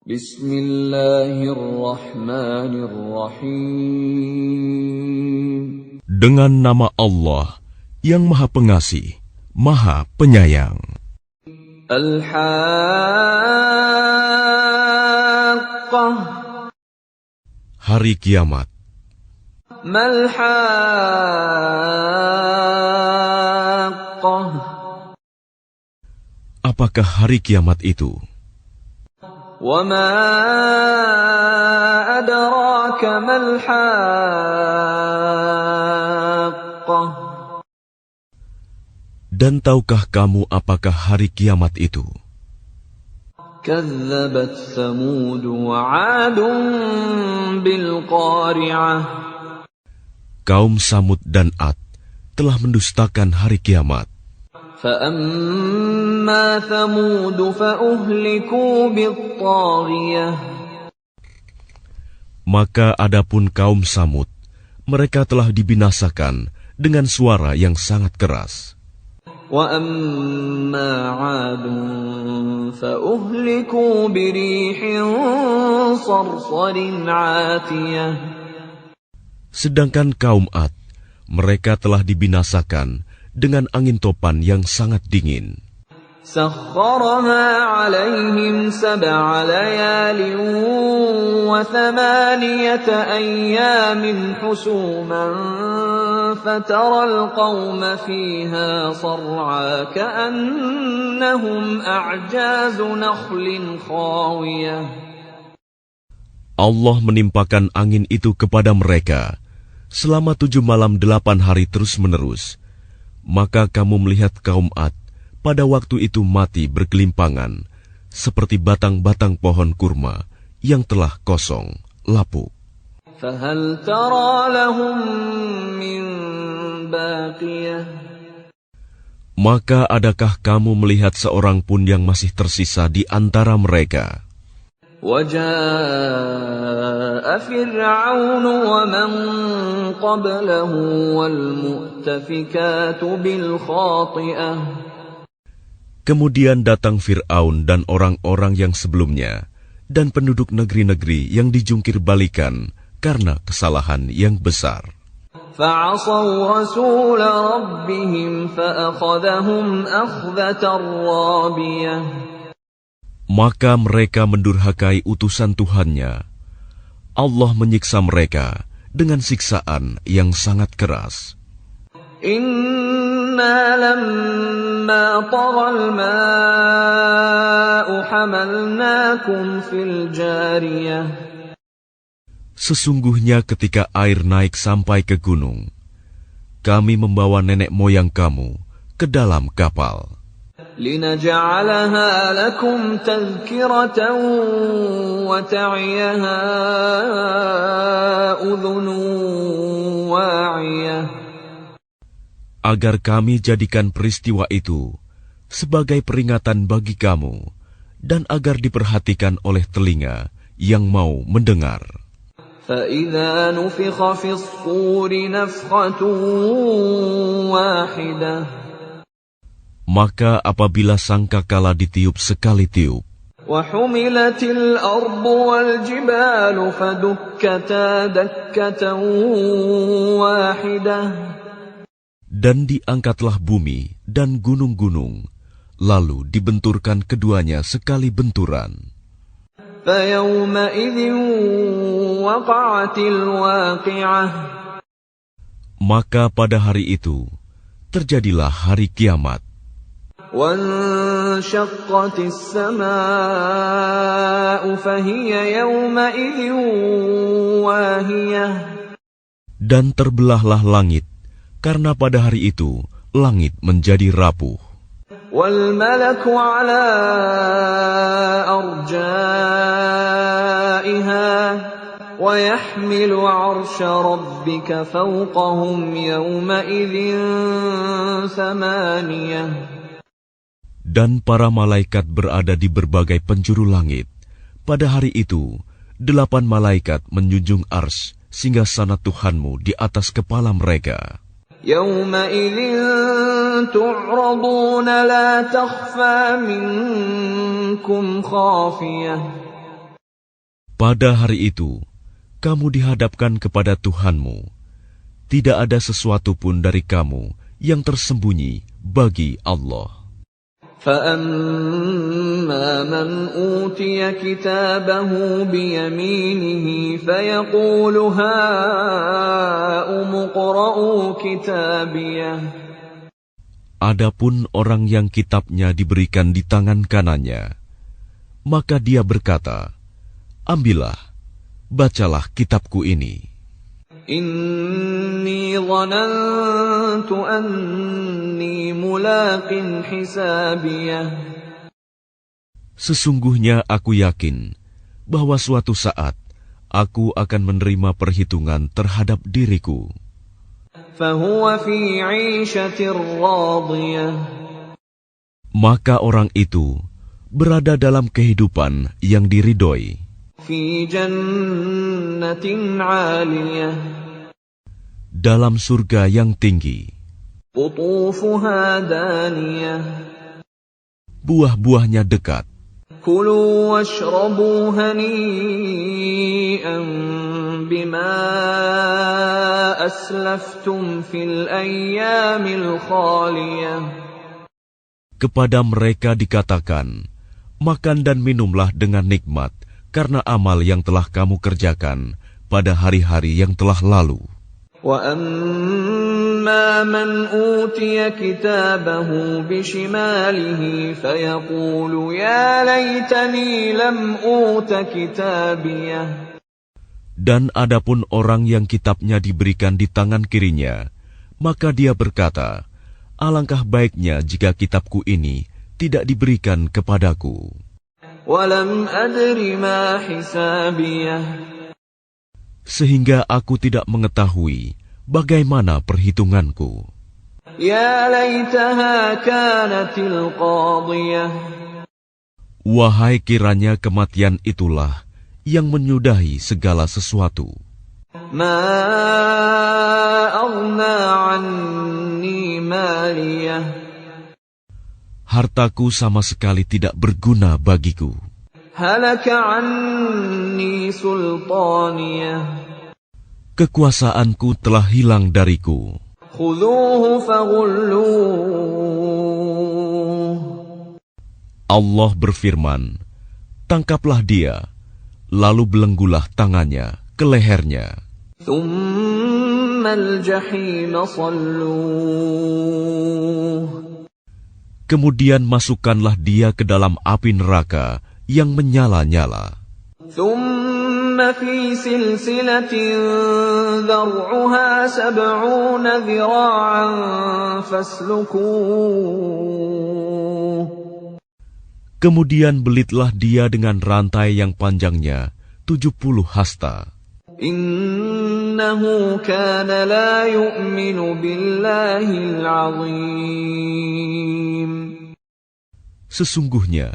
Bismillahirrahmanirrahim. Dengan nama Allah yang Maha Pengasih, Maha Penyayang. Al-Haqqah. Hari Kiamat. Mal-Haqqah. Apakah hari kiamat itu? وَمَا أَدْرَاكَ مَا الْحَاقَّةُ. Dan tahukah kamu apakah hari kiamat itu? كَذَّبَتْ ثَمُودُ وَعَادٌ بِالْقَارِعَةِ. Kaum Samud dan Ad telah mendustakan hari kiamat. فَأَمَّا ثَمُودُ فَأُهْلِكُوا بِالطَّاغِيَةِ. Maka adapun kaum Samud, mereka telah dibinasakan dengan suara yang sangat keras. وَأَمَّا عَادٌ فَأُهْلِكُوا بِرِيحٍ صَرْصَرٍ عَاتِيَةٍ. Sedangkan kaum Ad, mereka telah dibinasakan dengan angin topan yang sangat dingin. سَخَّرَهَا عَلَيْهِمْ 7 لَيَالٍ و8 أَيَّامٍ حُسُومًا فَتَرَى الْقَوْمَ فِيهَا صَرْعَىٰ كَأَنَّهُمْ أَعْجَازُ نَخْلٍ خَاوِيَةٍ. Allah menimpakan angin itu kepada mereka selama 7 malam 8 hari terus-menerus. Maka kamu melihat kaum Ad pada waktu itu mati bergelimpangan, seperti batang-batang pohon kurma yang telah kosong, lapuk. فَهَلْ تَرَى لَهُم مِّن بَاقِيَةٍ. Maka adakah kamu melihat seorang pun yang masih tersisa di antara mereka? وَجَاءَ فِرْعَوْنُ وَمَن قَبْلَهُ وَالْمُؤْتَفِكَاتُ بِالْخَاطِئَةِ. Kemudian datang Fir'aun dan orang-orang yang sebelumnya, dan penduduk negeri-negeri yang dijungkir balikan karena kesalahan yang besar. فَعَصَوْا رَسُولَ رَبِّهِمْ فَأَخَذَهُمْ أَخْذَةً رَّابِيَةً. Maka mereka mendurhakai utusan Tuhannya. Allah menyiksa mereka dengan siksaan yang sangat keras. Inna lamma taghal ma'u hamalnakum fil jariyah. Sesungguhnya ketika air naik sampai ke gunung, kami membawa nenek moyang kamu ke dalam kapal. لِنَجْعَلَهَا لَكُمْ تَذْكِرَةً وَتَعِيَهَا أُذُنٌ وَاعِيَةٌ. Agar kami jadikan peristiwa itu sebagai peringatan bagi kamu, dan agar diperhatikan oleh telinga yang mau mendengar. فَإِذَا نُفِخَ فِي الصُّورِ نَفْخَةٌ وَاحِدَةٌ. Maka apabila sangkakala ditiup sekali tiup, وَحُمِلَتِ الْأَرْضُ وَالْجِبَالُ فَدُكَّتَا دَكَّةً وَاحِدَةً. dan diangkatlah bumi dan gunung-gunung, lalu dibenturkan keduanya sekali benturan. فَيَوْمَئِذٍ وَقَعَتِ الْوَاقِعَةُ. Maka pada hari itu terjadilah hari kiamat. وَانشَقَّتِ السَّمَاءُ فَهِيَ يَوْمَئِذٍ وَاهِيَةٌ. Dan terbelahlah langit, karena pada hari itu langit menjadi rapuh. وَالْمَلَكُ عَلَى أَرْجَائِهَا وَيَحْمِلُ عَرْشَ رَبِّكَ فَوْقَهُمْ يَوْمَئِذٍ 8. Dan para malaikat berada di berbagai penjuru langit. Pada hari itu, 8 malaikat menjunjung arsy singgasana Tuhanmu di atas kepala mereka. يَوْمَئِذٍ تُعْرَضُونَ لَا تَخْفَى مِنكُمْ خَافِيَةٌ. Pada hari itu, kamu dihadapkan kepada Tuhanmu. Tidak ada sesuatu pun dari kamu yang tersembunyi bagi Allah. فَأَمَّا مَنْ أُوتِيَ كِتَابَهُ بِيَمِينِهِ فَيَقُولُ هَاؤُمُ اقْرَءُوا كِتَابِيَهْ. Adapun orang yang kitabnya diberikan di tangan kanannya, maka dia berkata, ambillah, bacalah kitabku ini. Inni dhanantu anni mulaqin hisabiyah. Sesungguhnya aku yakin bahwa suatu saat aku akan menerima perhitungan terhadap diriku. Fahuwa fi 'ishatir radiyah. Maka orang itu berada dalam kehidupan yang diridhoi. Fi jannatin 'aliyah. Dalam surga yang tinggi. Qutufuha daniyah. Buah-buahnya dekat. Kulu washrabu hani'an bima aslaftum fil ayyamil khaliyah. Kepada mereka dikatakan, makan dan minumlah dengan nikmat karena amal yang telah kamu kerjakan pada hari-hari yang telah lalu. وَأَمَّا مَنْ أُوتِيَ كِتَابَهُ بِشِمَالِهِ فَيَقُولُ يَا لَيْتَنِي لَمْ أُوتَ كِتَابِيَهْ. Dan adapun orang yang kitabnya diberikan di tangan kirinya, maka dia berkata, alangkah baiknya jika kitabku ini tidak diberikan kepadaku. وَلَمْ أَدْرِ مَا حِسَابِيَهْ. Sehingga aku tidak mengetahui bagaimana perhitunganku. يَا لَيْتَهَا كَانَتِ الْقَاضِيَةَ. Wahai kiranya kematian itulah yang menyudahi segala sesuatu. مَا أَغْنَى عَنِّي مَالِيَهْ. Hartaku sama sekali tidak berguna bagiku. هَلَكَ عَنِّي سُلْطَانِيَهْ. Kekuasaanku telah hilang dariku. خُذُوهُ فَغُلُّوهُ. Allah berfirman, tangkaplah dia, lalu belenggulah tangannya ke lehernya. ثُمَّ الْجَحِيمَ صَلُّوهُ. Kemudian masukkanlah dia ke dalam api neraka yang menyala-nyala. ثُمَّ فِي سِلْسِلَةٍ ذَرْعُهَا 70 ذِرَاعًا فَاسْلُكُوهُ. Kemudian belitlah dia dengan rantai yang panjangnya 70 hasta. Innahu kana la yu'minu billahil azim. Sesungguhnya,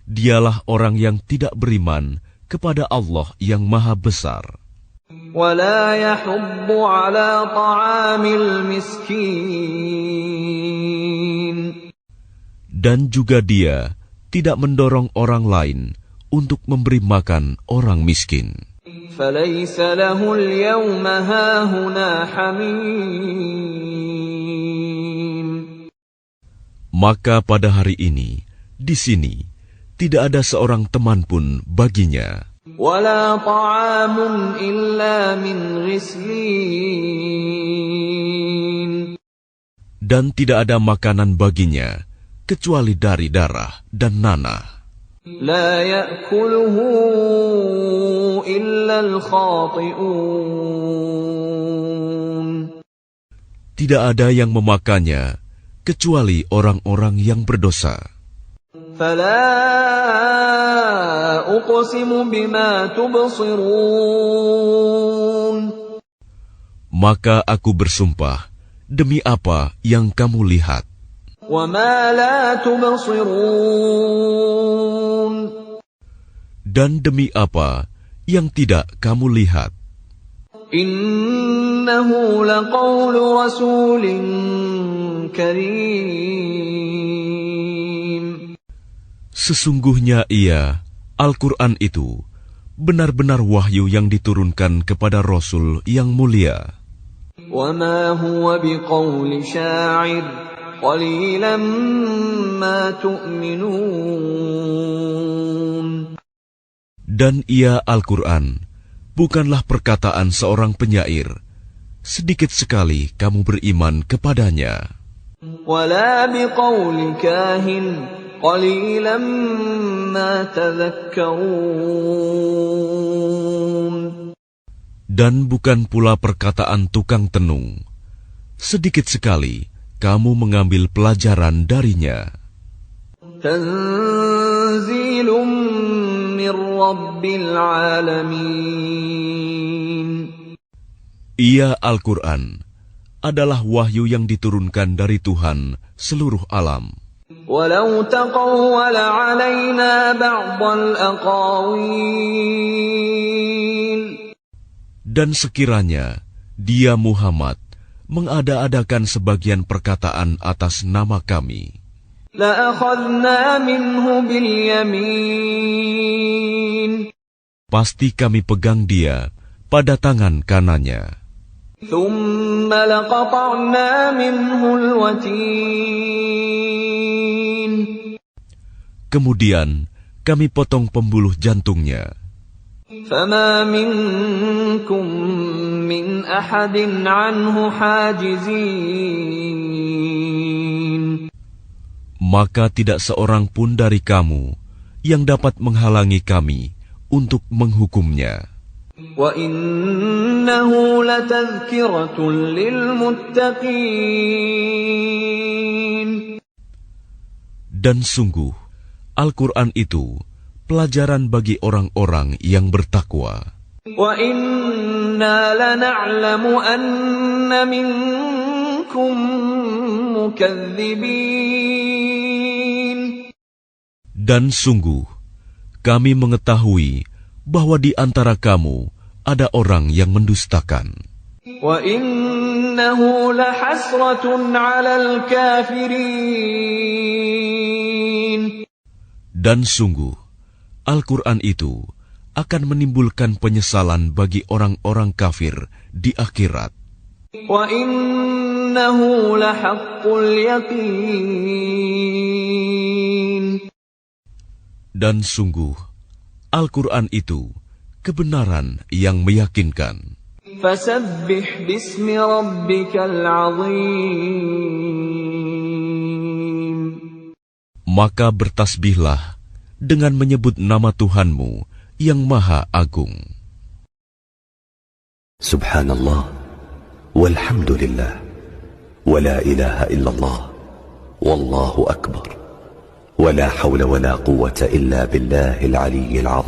dialah orang yang tidak beriman kepada Allah yang Maha Besar. Wa la yahuddu ala ta'amil miskin. Dan juga dia tidak mendorong orang lain untuk memberi makan orang miskin. فَلَيْسَ لَهُ الْيَوْمَ هَاهُنَا حَمِيمٌ. Maka pada hari ini, di sini, tidak ada seorang teman pun baginya. وَلَا طَعَامٌ إِلَّا مِنْ غِسْلِينٍ. Dan tidak ada makanan baginya, kecuali dari darah dan nanah. لا يأكله إلا الخاطئون. Tidak ada yang memakannya, kecuali orang-orang yang berdosa. فلا أقسم بما تبصرون. Maka aku bersumpah, demi apa yang kamu lihat. وما لا تبصرون. Dan demi apa yang tidak kamu lihat. إنه لقول رسول كريم. Sesungguhnya ia, Al-Quran itu, benar-benar wahyu yang diturunkan kepada Rasul yang mulia. وَمَا هُوَ بِقَوْلِ شَاعِرٍ قَلِيلًا مَا تُؤْمِنُونَ. Dan ia Al-Quran bukanlah perkataan seorang penyair. Sedikit sekali kamu beriman kepadanya. وَلَا بِقَوْلِ كَاهِنٍ قَلِيلًا مَا تَذَكَّرُونَ. Dan bukan pula perkataan tukang tenung. Sedikit sekali kamu mengambil pelajaran darinya. تَنزِيلٌ مِّن رَّبِّ الْعَالَمِينَ. Ia Al-Quran adalah wahyu yang diturunkan dari Tuhan seluruh alam. وَلَوْ تَقَوَّلَ عَلَيْنَا بَعْضَ الْأَقَاوِيلِ. Dan sekiranya dia Muhammad mengada-adakan sebagian perkataan atas nama kami, لَأَخَذْنَا مِنْهُ بِالْيَمِينِ. pasti kami pegang dia pada tangan kanannya. ثُمَّ لَقَطَعْنَا مِنْهُ الْوَتِينَ. Kemudian kami potong pembuluh jantungnya. فَمَا مِنْكُمْ مِنْ أَحَدٍ عَنْهُ حَاجِزِينَ. Maka tidak seorang pun dari kamu yang dapat menghalangi kami untuk menghukumnya. وَإِنَّهُ لَتَذْكِرَةٌ لِلْمُتَّقِينَ. Dan sungguh, Al-Quran itu pelajaran bagi orang-orang yang bertakwa. وَإِنَّا لَنَعْلَمُ أَنَّ مِنْكُمْ مُكَذِّبِينَ. Dan sungguh, kami mengetahui bahwa di antara kamu ada orang yang mendustakan. وَإِنَّهُ لَحَسْرَةٌ عَلَى الْكَافِرِينَ. Dan sungguh, Al-Quran itu akan menimbulkan penyesalan bagi orang-orang kafir di akhirat. وَإِنَّهُ لَحَقُّ الْيَقِينِ. Dan sungguh, Al-Quran itu kebenaran yang meyakinkan. فَسَبِّحْ بِاسْمِ رَبِّكَ الْعَظِيمِ. Maka bertasbihlah dengan menyebut nama Tuhanmu yang Maha Agung. Subhanallah, walhamdulillah, wa la ilaha illallah, wallahu akbar, wa la hawla wa la quwwata illa billahil aliyyil azim.